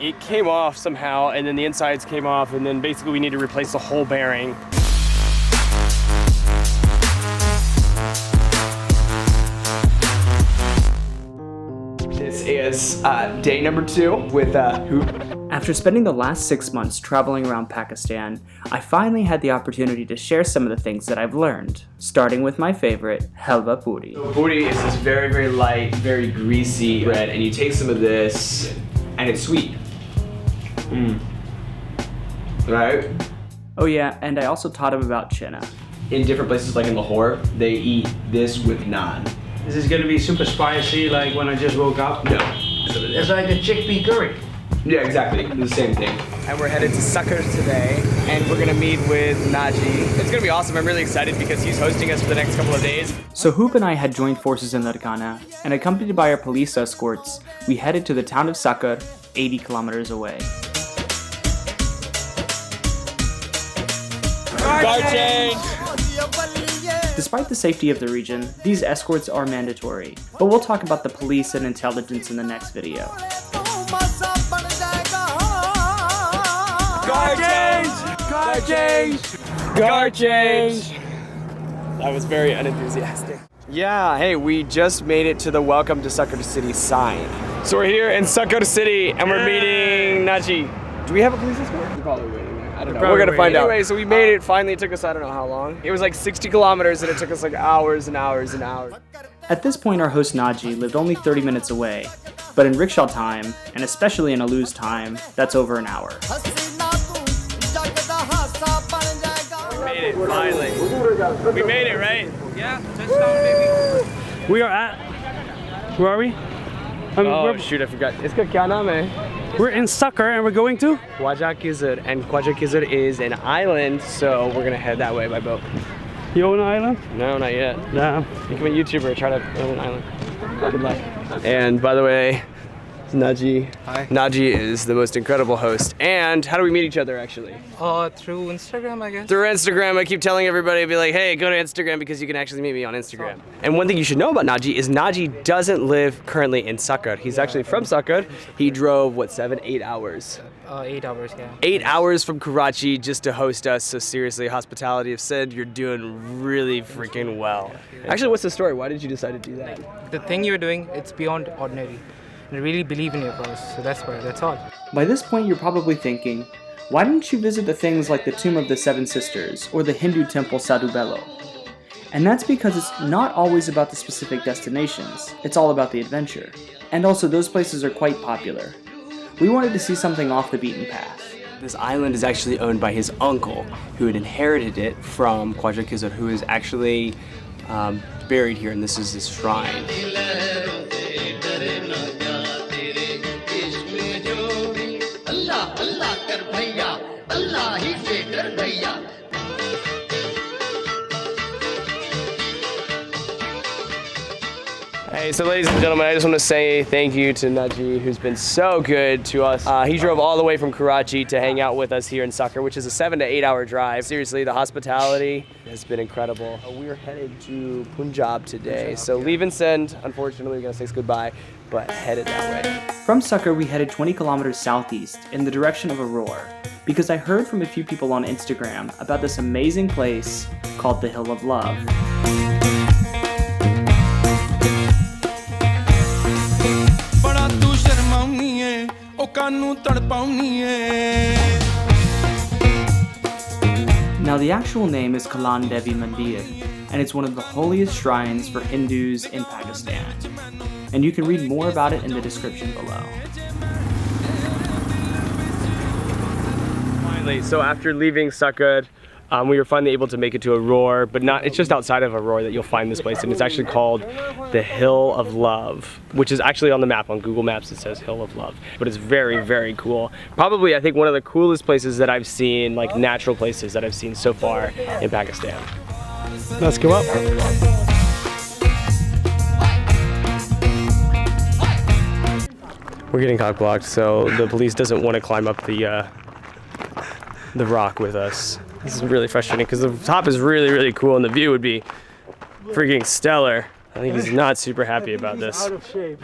It came off somehow, and then the insides came off, and then basically we need to replace the whole bearing. This is day number 2 with Hoon. After spending the last 6 months traveling around Pakistan, I finally had the opportunity to share some of the things that I've learned, starting with my favorite, halwa puri. So puri is this very, very light, very greasy bread, and you take some of this, and it's sweet. Right? Oh yeah, and I also taught him about chena. In different places like in Lahore, they eat this with naan. Is this gonna be super spicy like when I just woke up? No. It's like a chickpea curry. Yeah, exactly. The same thing. And we're headed to FAKKAR today, and we're gonna meet with Naji. It's gonna be awesome. I'm really excited because he's hosting us for the next couple of days. So Hoop and I had joined forces in Larkana, and accompanied by our police escorts, we headed to the town of FAKKAR, 80 kilometers away. Car change! Despite the safety of the region, these escorts are mandatory, but we'll talk about the police and intelligence in the next video. Car change! Car change! Car change! That was very unenthusiastic. Yeah, hey, we just made it to the Welcome to FAKKAR City sign. So we're here in FAKKAR City, and we're meeting Naji. Do we have a police escort? We're probably waiting. I don't know. We're gonna find out. Anyway, so we made it. Finally, it took us I don't know how long. It was like 60 kilometers, and it took us like hours and hours and hours. At this point, our host Naji lived only 30 minutes away, but in rickshaw time, and especially in Alu's time, that's over an hour. We made it, finally. We made it, right? Yeah, touchdown, baby. We are at. Where are we? Oh shoot, I forgot. Iska kya naam hai? We're in FAKKAR and we're going to GRiZ, and GRiZ is an island, so we're gonna head that way by boat. You own an island? No, not yet. No. Become a YouTuber, try to own an island. Good luck. And by the way, Naji. Hi. Naji is the most incredible host. And how do we meet each other actually? Through Instagram, I guess. Through Instagram. I keep telling everybody, be like, hey, go to Instagram because you can actually meet me on Instagram. And one thing you should know about Naji is Naji doesn't live currently in FAKKAR. He's actually from FAKKAR. He drove, what, 8 hours? 8 hours, yeah. 8 hours from Karachi just to host us. So seriously, hospitality of Syed, you're doing really freaking well. Actually, what's the story? Why did you decide to do that? The thing you're doing, it's beyond ordinary. And I really believe in your cause, so that's why, that's all. By this point, you're probably thinking, why didn't you visit the things like the Tomb of the Seven Sisters or the Hindu temple Sadhu Bello? And that's because it's not always about the specific destinations, it's all about the adventure. And also, those places are quite popular. We wanted to see something off the beaten path. This island is actually owned by his uncle, who had inherited it from GRiZ, who is actually buried here, and this is his shrine. Hey, so ladies and gentlemen, I just want to say thank you to Naji, who's been so good to us. He drove all the way from Karachi to hang out with us here in FAKKAR, which is a 7 to 8 hour drive. Seriously, the hospitality has been incredible. We're headed to Punjab today, so leave and send. Unfortunately, we're gonna say goodbye, but headed that way. From FAKKAR, we headed 20 kilometers southeast in the direction of Aurora, because I heard from a few people on Instagram about this amazing place called the Hill of Love. Now the actual name is Kalkaan Devi Mandir, and it's one of the holiest shrines for Hindus in Pakistan. And you can read more about it in the description below. Finally, so after leaving FAKKAR, we were finally able to make it to Aurora, but it's just outside of Aurora that you'll find this place, and it's actually called the Hill of Love, which is actually on the map. On Google Maps it says Hill of Love, but it's very, very cool. Probably, I think, one of the coolest places that I've seen, like natural places that I've seen so far in Pakistan. Let's go up. We're getting cock blocked, so the police doesn't want to climb up the rock with us. This is really frustrating because the top is really, really cool and the view would be freaking stellar. I think he's not super happy about this. Out of shape.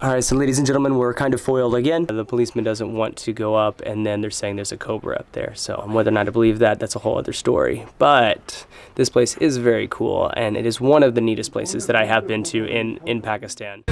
Alright, so ladies and gentlemen, we're kind of foiled again. The policeman doesn't want to go up, and then they're saying there's a cobra up there. So whether or not I believe that, that's a whole other story. But this place is very cool, and it is one of the neatest places that I have been to in Pakistan.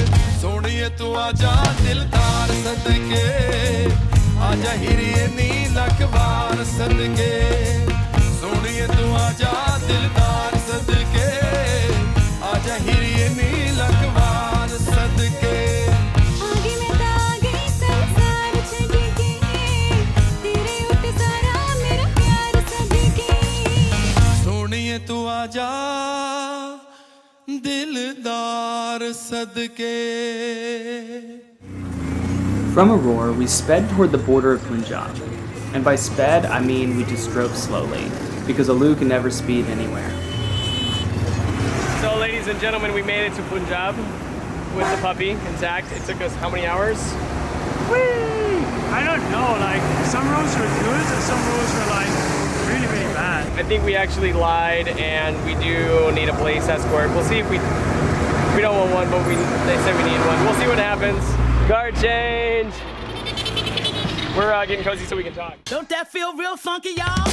From Aurora, we sped toward the border of Punjab. And by sped, I mean we just drove slowly, because Alu can never speed anywhere. So ladies and gentlemen, we made it to Punjab with the puppy intact. It took us how many hours? Whee! I don't know, like, some roads were good and some roads were like really, really bad. I think we actually lied, and we do need a police escort. We'll see if we don't want one, but they said we need one. We'll see what happens. Guard change. We're getting cozy so we can talk. Don't that feel real funky, y'all?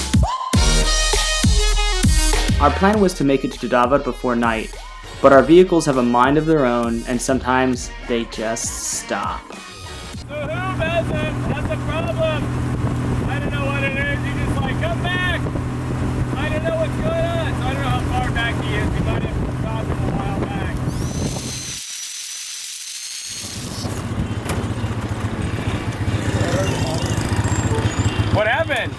Our plan was to make it to Jawad before night, but our vehicles have a mind of their own, and sometimes they just stop. So who doesn't? That's the problem. I don't know what it is. You just like, come back. I don't know what's going on. So I don't know how far back he is. We might have stopped him a while back. What happened?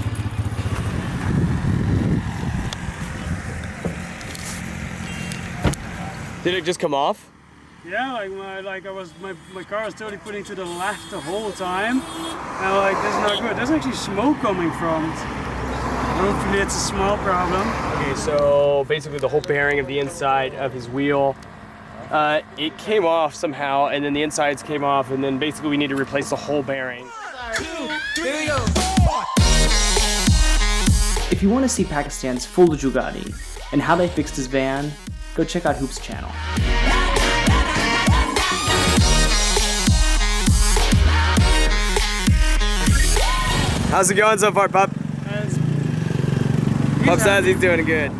Did it just come off? Yeah, my car was totally putting to the left the whole time. And like, this is not good. There's actually smoke coming from it. Hopefully it's a small problem. Okay, so basically the whole bearing of the inside of his wheel, it came off somehow, and then the insides came off, and then basically we need to replace the whole bearing. 2, 3, go. If you want to see Pakistan's full Jugaadi and how they fixed his van, go check out Hoop's channel. How's it going so far, pup? Pup says he's doing good.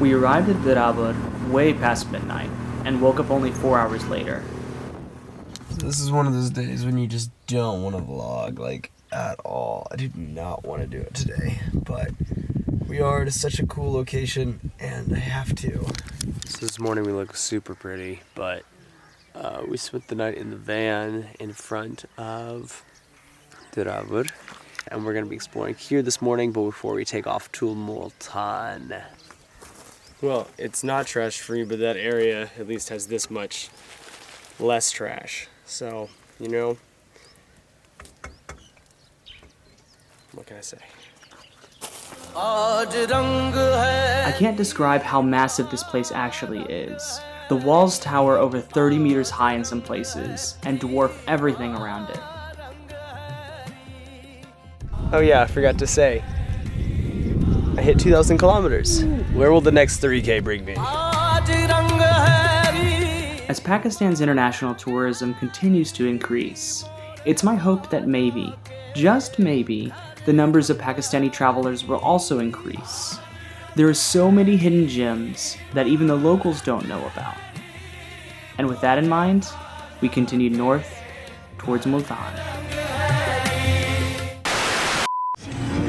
We arrived at Dildar way past midnight and woke up only 4 hours later. This is one of those days when you just don't want to vlog, like, at all. I do not want to do it today, but we are at such a cool location, and I have to. So this morning we look super pretty, but we spent the night in the van in front of Dildar, and we're going to be exploring here this morning, but before we take off to Multan. Well, it's not trash free, but that area at least has this much less trash. So, you know, what can I say? I can't describe how massive this place actually is. The walls tower over 30 meters high in some places and dwarf everything around it. Oh yeah, I forgot to say. I hit 2,000 kilometers. Where will the next 3K bring me? As Pakistan's international tourism continues to increase, it's my hope that maybe, just maybe, the numbers of Pakistani travelers will also increase. There are so many hidden gems that even the locals don't know about. And with that in mind, we continue north towards Multan.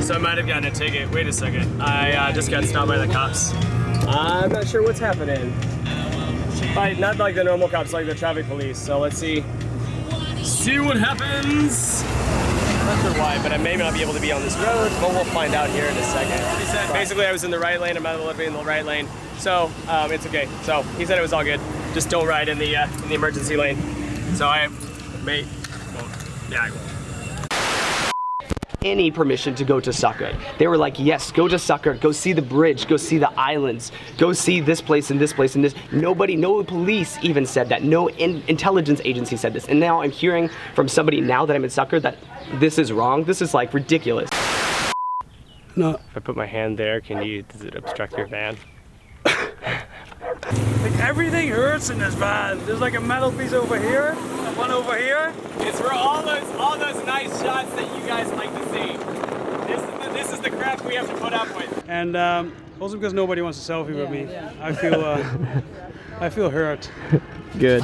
So I might have gotten a ticket. Wait a second. I just got stopped by the cops. I'm not sure what's happening. Not like the normal cops, like the traffic police. So let's see what happens. I'm not sure why, but I may not be able to be on this road, but we'll find out here in a second. He said basically I was in the right lane. I'm out of the in the right lane, so it's okay. So he said it was all good. Just don't ride in the emergency lane. So I may. Yeah, I will. Any permission to go to Sadqay. They were like, yes, go to Sadqay, go see the bridge, go see the islands, go see this place and this place and this. Nobody, no police even said that. No intelligence agency said this. And now I'm hearing from somebody now that I'm in Sadqay that this is wrong. This is like ridiculous. No. If I put my hand there, does it obstruct your van? Like everything hurts in this van. There's like a metal piece over here, one over here. It's for all those nice shots that you guys like to see. This is the crap we have to put up with. And also because nobody wants a selfie with me. I feel hurt. Good.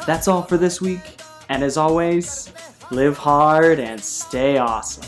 That's all for this week, and as always, live hard and stay awesome.